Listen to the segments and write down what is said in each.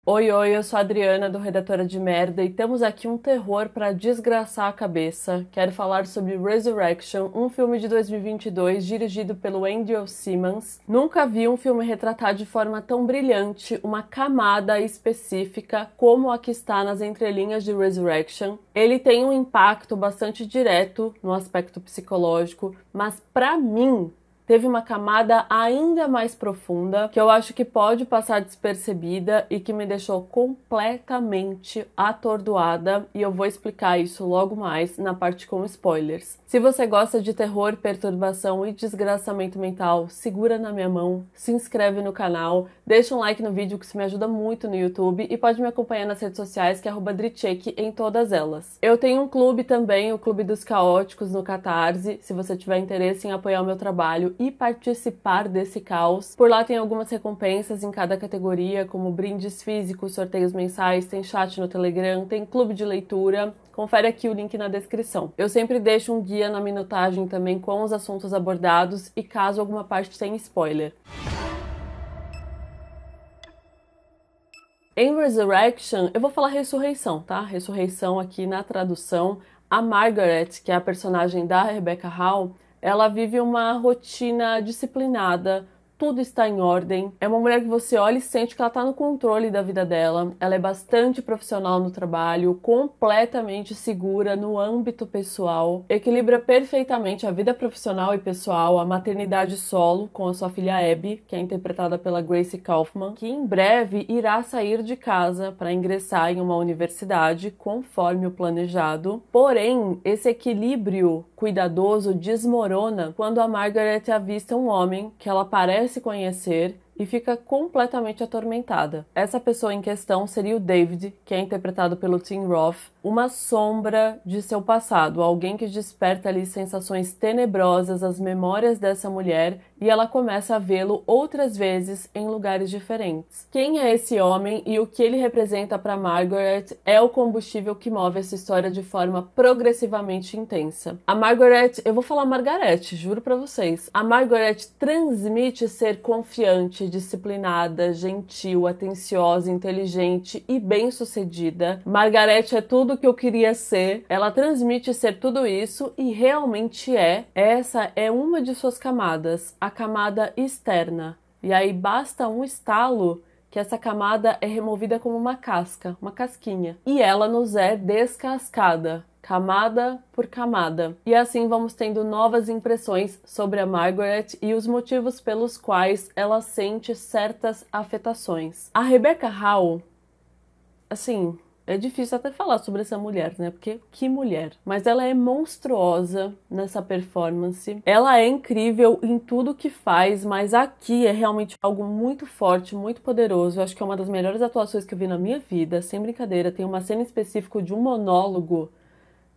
Oi, oi, eu sou a Adriana do Redatora de Merda e temos aqui um terror pra desgraçar a cabeça. Quero falar sobre Resurrection, um filme de 2022 dirigido pelo Andrew Simmons. Nunca vi um filme retratar de forma tão brilhante uma camada específica como a que está nas entrelinhas de Resurrection. Ele tem um impacto bastante direto no aspecto psicológico, mas pra mim teve uma camada ainda mais profunda que eu acho que pode passar despercebida e que me deixou completamente atordoada, e eu vou explicar isso logo mais na parte com spoilers. Se você gosta de terror, perturbação e desgraçamento mental, segura na minha mão, se inscreve no canal, deixa um like no vídeo que isso me ajuda muito no YouTube e pode me acompanhar nas redes sociais que é @dricheck em todas elas. Eu tenho um clube também, o Clube dos Caóticos no Catarse, se você tiver interesse em apoiar o meu trabalho e participar desse caos. Por lá tem algumas recompensas em cada categoria, como brindes físicos, sorteios mensais, tem chat no Telegram, tem clube de leitura. Confere aqui o link na descrição. Eu sempre deixo um guia na minutagem também com os assuntos abordados e caso alguma parte tenha spoiler. Em Resurrection, eu vou falar ressurreição, tá? Ressurreição aqui na tradução. A Margaret, que é a personagem da Rebecca Hall, ela vive uma rotina disciplinada, tudo está em ordem. É uma mulher que você olha e sente que ela está no controle da vida dela. Ela é bastante profissional no trabalho, completamente segura no âmbito pessoal, equilibra perfeitamente a vida profissional e pessoal, a maternidade solo com a sua filha Abby, que é interpretada pela Grace Kaufman, que em breve irá sair de casa para ingressar em uma universidade conforme o planejado. Porém, esse equilíbrio cuidadoso desmorona quando a Margaret avista um homem que ela parece conhecer e fica completamente atormentada. Essa pessoa em questão seria o David, que é interpretado pelo Tim Roth, uma sombra de seu passado, alguém que desperta ali sensações tenebrosas, as memórias dessa mulher, e ela começa a vê-lo outras vezes em lugares diferentes. Quem é esse homem e o que ele representa para Margaret é o combustível que move essa história de forma progressivamente intensa. A Margaret, eu vou falar Margaret, juro para vocês. A Margaret transmite ser confiante, disciplinada, gentil, atenciosa, inteligente e bem-sucedida. Margaret é tudo que eu queria ser. Ela transmite ser tudo isso e realmente é. Essa é uma de suas camadas, a camada externa. E aí basta um estalo que essa camada é removida como uma casca, uma casquinha. E ela nos é descascada, camada por camada. E assim vamos tendo novas impressões sobre a Margaret e os motivos pelos quais ela sente certas afetações. A Rebecca Hall, assim, é difícil até falar sobre essa mulher, né? Porque que mulher. Mas ela é monstruosa nessa performance. Ela é incrível em tudo que faz, mas aqui é realmente algo muito forte, muito poderoso. Eu acho que é uma das melhores atuações que eu vi na minha vida, sem brincadeira. Tem uma cena específica de um monólogo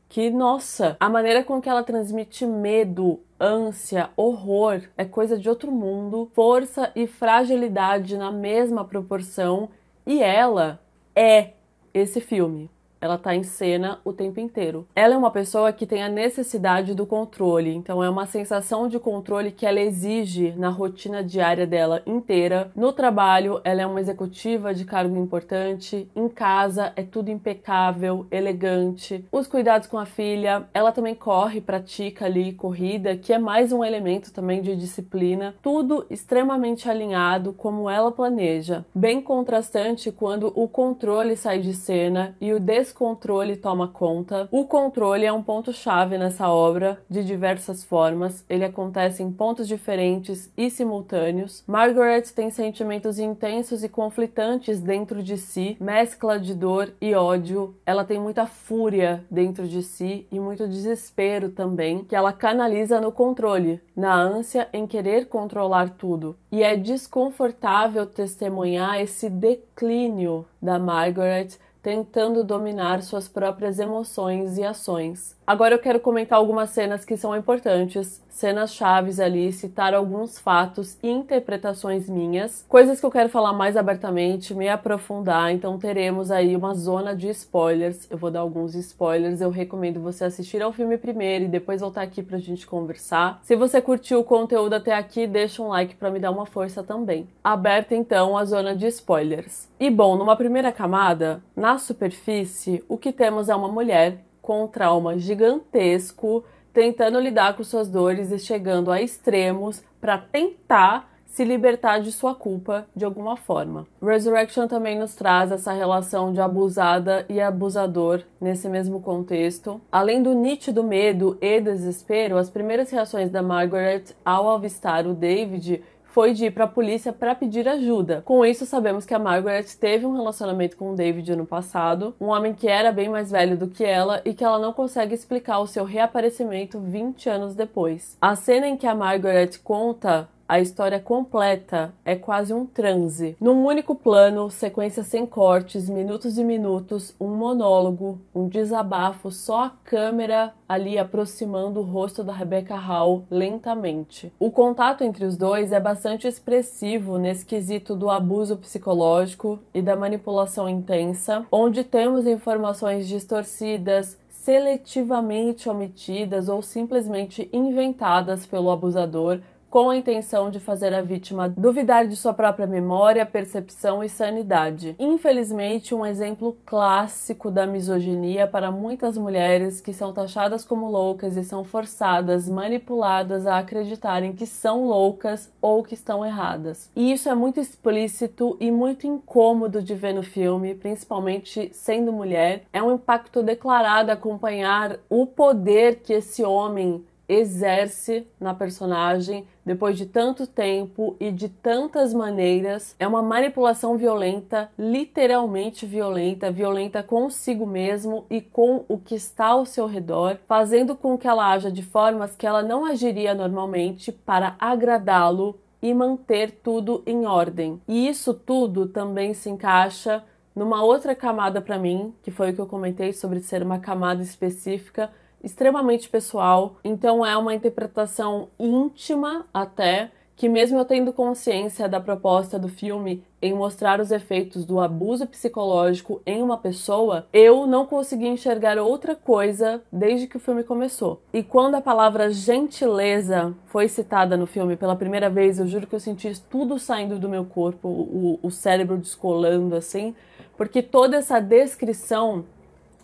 que, nossa, a maneira com que ela transmite medo, ânsia, horror, é coisa de outro mundo. Força e fragilidade na mesma proporção. E ela é esse filme. Ela tá em cena o tempo inteiro. Ela é uma pessoa que tem a necessidade do controle, então é uma sensação de controle que ela exige na rotina diária dela inteira. No trabalho, ela é uma executiva de cargo importante, em casa é tudo impecável, elegante. Os cuidados com a filha, ela também corre, pratica ali corrida, que é mais um elemento também de disciplina. Tudo extremamente alinhado como ela planeja. Bem contrastante quando o controle sai de cena e o descontrole toma conta. O controle é um ponto-chave nessa obra, de diversas formas. Ele acontece em pontos diferentes e simultâneos. Margaret tem sentimentos intensos e conflitantes dentro de si, mescla de dor e ódio. Ela tem muita fúria dentro de si e muito desespero também, que ela canaliza no controle, na ânsia em querer controlar tudo. E é desconfortável testemunhar esse declínio da Margaret, tentando dominar suas próprias emoções e ações. Agora eu quero comentar algumas cenas que são importantes, cenas chaves ali, citar alguns fatos e interpretações minhas, coisas que eu quero falar mais abertamente, me aprofundar, então teremos aí uma zona de spoilers. Eu vou dar alguns spoilers, eu recomendo você assistir ao filme primeiro e depois voltar aqui pra gente conversar. Se você curtiu o conteúdo até aqui, deixa um like pra me dar uma força também. Aberta então a zona de spoilers. E bom, numa primeira camada, na superfície, o que temos é uma mulher com um trauma gigantesco, tentando lidar com suas dores e chegando a extremos para tentar se libertar de sua culpa de alguma forma. Resurrection também nos traz essa relação de abusada e abusador nesse mesmo contexto. Além do nítido medo e desespero, as primeiras reações da Margaret ao avistar o David foi de ir para a polícia para pedir ajuda. Com isso, sabemos que a Margaret teve um relacionamento com o David no passado, um homem que era bem mais velho do que ela e que ela não consegue explicar o seu reaparecimento 20 anos depois. A cena em que a Margaret conta a história completa é quase um transe. Num único plano, sequência sem cortes, minutos e minutos, um monólogo, um desabafo, só a câmera ali aproximando o rosto da Rebecca Hall lentamente. O contato entre os dois é bastante expressivo nesse quesito do abuso psicológico e da manipulação intensa, onde temos informações distorcidas, seletivamente omitidas ou simplesmente inventadas pelo abusador, com a intenção de fazer a vítima duvidar de sua própria memória, percepção e sanidade. Infelizmente, um exemplo clássico da misoginia para muitas mulheres que são taxadas como loucas e são forçadas, manipuladas a acreditarem que são loucas ou que estão erradas. E isso é muito explícito e muito incômodo de ver no filme, principalmente sendo mulher. É um impacto declarado acompanhar o poder que esse homem exerce na personagem depois de tanto tempo e de tantas maneiras. É uma manipulação violenta, literalmente violenta, violenta consigo mesmo e com o que está ao seu redor, fazendo com que ela haja de formas que ela não agiria normalmente para agradá-lo e manter tudo em ordem. E isso tudo também se encaixa numa outra camada para mim, que foi o que eu comentei sobre ser uma camada específica, extremamente pessoal, então é uma interpretação íntima até, que mesmo eu tendo consciência da proposta do filme em mostrar os efeitos do abuso psicológico em uma pessoa, eu não consegui enxergar outra coisa desde que o filme começou. E quando a palavra gentileza foi citada no filme pela primeira vez, eu juro que eu senti tudo saindo do meu corpo, o cérebro descolando assim, porque toda essa descrição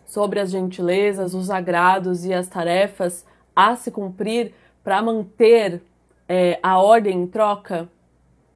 sobre as gentilezas, os agrados e as tarefas a se cumprir para manter a ordem em troca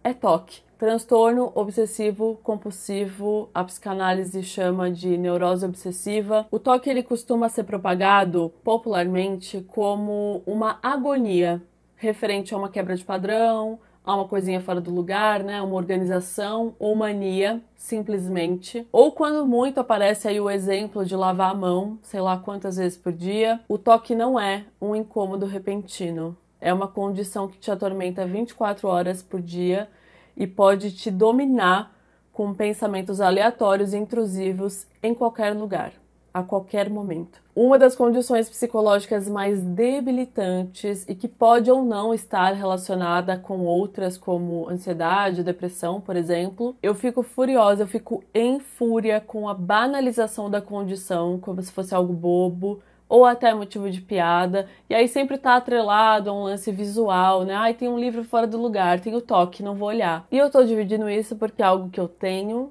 é TOC. Transtorno obsessivo compulsivo, a psicanálise chama de neurose obsessiva. O TOC ele costuma ser propagado popularmente como uma agonia referente a uma quebra de padrão, a uma coisinha fora do lugar, né? Uma organização ou mania, simplesmente. Ou quando muito aparece aí o exemplo de lavar a mão, sei lá quantas vezes por dia. O TOC não é um incômodo repentino. É uma condição que te atormenta 24 horas por dia e pode te dominar com pensamentos aleatórios e intrusivos em qualquer lugar, a qualquer momento. Uma das condições psicológicas mais debilitantes e que pode ou não estar relacionada com outras, como ansiedade, depressão, por exemplo. Eu fico furiosa, eu fico em fúria com a banalização da condição, como se fosse algo bobo, ou até motivo de piada, e aí sempre tá atrelado a um lance visual, né? Ai, tem um livro fora do lugar, tem o TOC, não vou olhar. E eu tô dividindo isso porque é algo que eu tenho,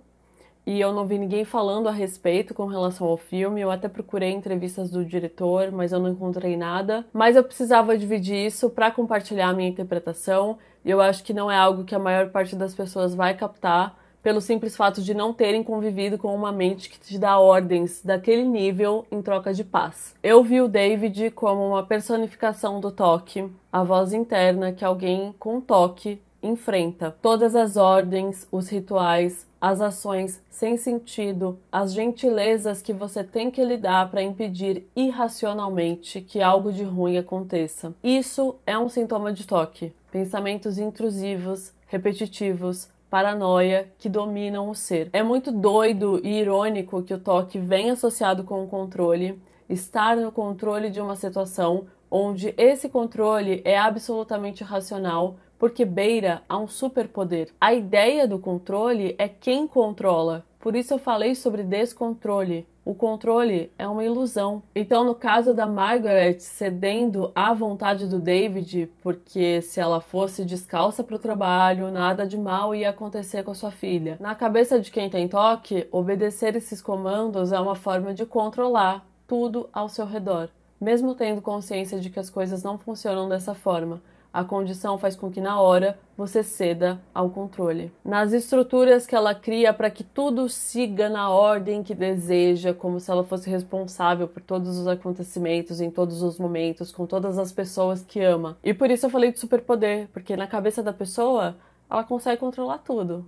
e eu não vi ninguém falando a respeito com relação ao filme. Eu até procurei entrevistas do diretor, mas eu não encontrei nada. Mas eu precisava dividir isso para compartilhar a minha interpretação, e eu acho que não é algo que a maior parte das pessoas vai captar, pelo simples fato de não terem convivido com uma mente que te dá ordens daquele nível em troca de paz. Eu vi o David como uma personificação do TOC, a voz interna que alguém com TOC enfrenta. Todas as ordens, os rituais, as ações sem sentido, as gentilezas que você tem que lidar para impedir irracionalmente que algo de ruim aconteça. Isso é um sintoma de TOC. Pensamentos intrusivos, repetitivos, paranoia que dominam o ser. É muito doido e irônico que o toque vem associado com o controle, estar no controle de uma situação onde esse controle é absolutamente racional, porque beira a um superpoder. A ideia do controle é quem controla. Por isso eu falei sobre descontrole. O controle é uma ilusão. Então, no caso da Margaret cedendo à vontade do David, porque se ela fosse descalça para o trabalho, nada de mal ia acontecer com a sua filha. Na cabeça de quem tem toque, obedecer esses comandos é uma forma de controlar tudo ao seu redor, mesmo tendo consciência de que as coisas não funcionam dessa forma. A condição faz com que na hora você ceda ao controle. Nas estruturas que ela cria para que tudo siga na ordem que deseja, como se ela fosse responsável por todos os acontecimentos, em todos os momentos, com todas as pessoas que ama. E por isso eu falei de superpoder, porque na cabeça da pessoa, ela consegue controlar tudo.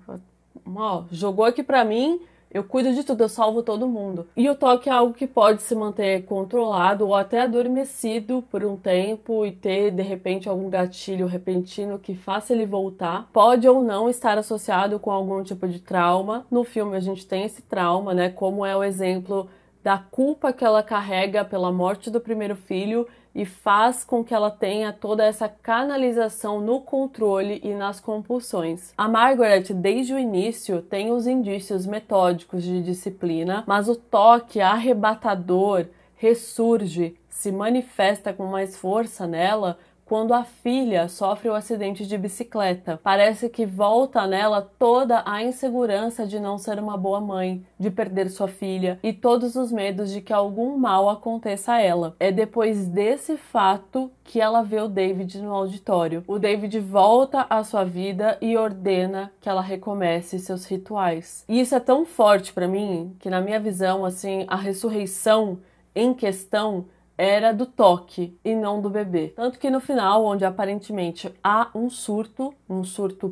Ó, jogou aqui pra mim, eu cuido de tudo, eu salvo todo mundo. E o toque é algo que pode se manter controlado ou até adormecido por um tempo e ter, de repente, algum gatilho repentino que faça ele voltar. Pode ou não estar associado com algum tipo de trauma. No filme a gente tem esse trauma, né? Como é o exemplo da culpa que ela carrega pela morte do primeiro filho e faz com que ela tenha toda essa canalização no controle e nas compulsões. A Margaret, desde o início, tem os indícios metódicos de disciplina, mas o toque arrebatador ressurge, se manifesta com mais força nela quando a filha sofre o acidente de bicicleta. Parece que volta nela toda a insegurança de não ser uma boa mãe, de perder sua filha e todos os medos de que algum mal aconteça a ela. É depois desse fato que ela vê o David no auditório. O David volta à sua vida e ordena que ela recomece seus rituais. E isso é tão forte para mim que, na minha visão, assim, a ressurreição em questão era do toque e não do bebê. Tanto que no final, onde aparentemente há um surto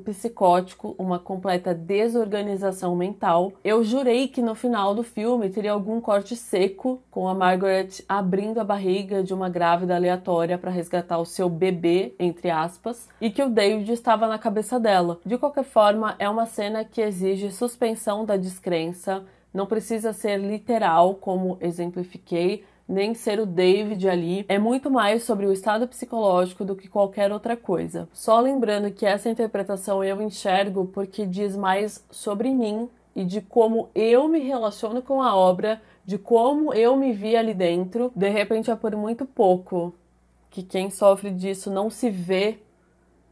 psicótico, uma completa desorganização mental, eu jurei que no final do filme teria algum corte seco com a Margaret abrindo a barriga de uma grávida aleatória para resgatar o seu bebê, entre aspas, e que o David estava na cabeça dela. De qualquer forma, é uma cena que exige suspensão da descrença, não precisa ser literal, como exemplifiquei, nem ser o David ali, é muito mais sobre o estado psicológico do que qualquer outra coisa. Só lembrando que essa interpretação eu enxergo porque diz mais sobre mim e de como eu me relaciono com a obra, de como eu me vi ali dentro. De repente é por muito pouco que quem sofre disso não se vê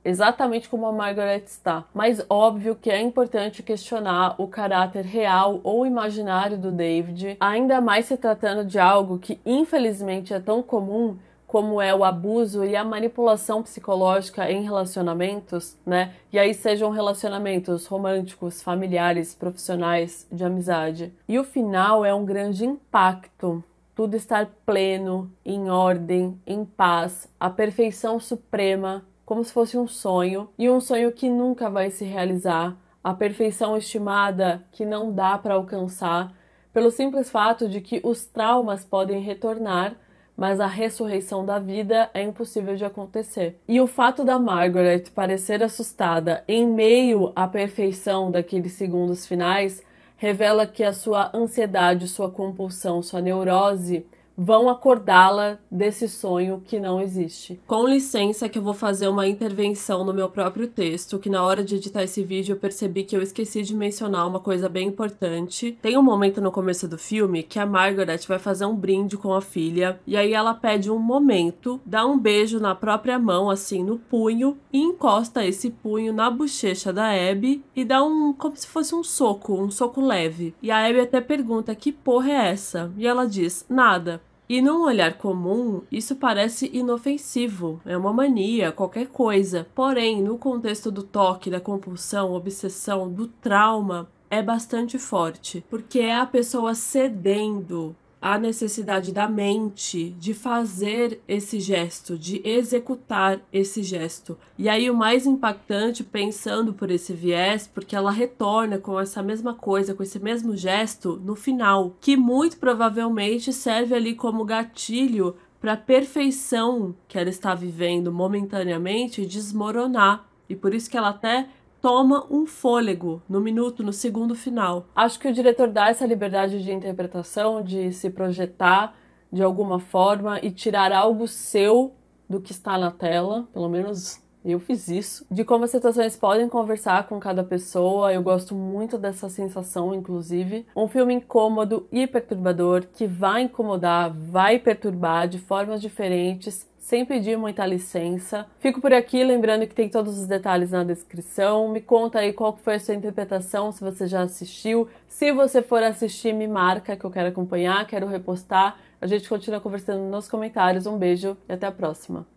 exatamente como a Margaret está. Mas óbvio que é importante questionar o caráter real ou imaginário do David, ainda mais se tratando de algo que infelizmente é tão comum como é o abuso e a manipulação psicológica em relacionamentos, né? E aí sejam relacionamentos românticos, familiares, profissionais, de amizade. E o final é um grande impacto. Tudo estar pleno, em ordem, em paz, a perfeição suprema, como se fosse um sonho, e um sonho que nunca vai se realizar, a perfeição estimada que não dá para alcançar, pelo simples fato de que os traumas podem retornar, mas a ressurreição da vida é impossível de acontecer. E o fato da Margaret parecer assustada em meio à perfeição daqueles segundos finais revela que a sua ansiedade, sua compulsão, sua neurose vão acordá-la desse sonho que não existe. Com licença que eu vou fazer uma intervenção no meu próprio texto, que na hora de editar esse vídeo eu percebi que eu esqueci de mencionar uma coisa bem importante. Tem um momento no começo do filme que a Margaret vai fazer um brinde com a filha, e aí ela pede um momento, dá um beijo na própria mão, assim, no punho, e encosta esse punho na bochecha da Abby e dá como se fosse um soco leve. E a Abby até pergunta, que porra é essa? E ela diz, nada. E num olhar comum, isso parece inofensivo, é uma mania, qualquer coisa. Porém, no contexto do toque, da compulsão, obsessão, do trauma, é bastante forte. Porque é a pessoa cedendo à necessidade da mente de fazer esse gesto, de executar esse gesto. E aí o mais impactante, pensando por esse viés, porque ela retorna com essa mesma coisa, com esse mesmo gesto no final, que muito provavelmente serve ali como gatilho para a perfeição que ela está vivendo momentaneamente desmoronar. E por isso que ela até toma um fôlego no minuto, no segundo final. Acho que o diretor dá essa liberdade de interpretação, de se projetar de alguma forma e tirar algo seu do que está na tela, pelo menos eu fiz isso, de como as situações podem conversar com cada pessoa. Eu gosto muito dessa sensação, inclusive. Um filme incômodo e perturbador, que vai incomodar, vai perturbar de formas diferentes, sem pedir muita licença. Fico por aqui, lembrando que tem todos os detalhes na descrição. Me conta aí qual foi a sua interpretação, se você já assistiu. Se você for assistir, me marca que eu quero acompanhar, quero repostar. A gente continua conversando nos comentários. Um beijo e até a próxima.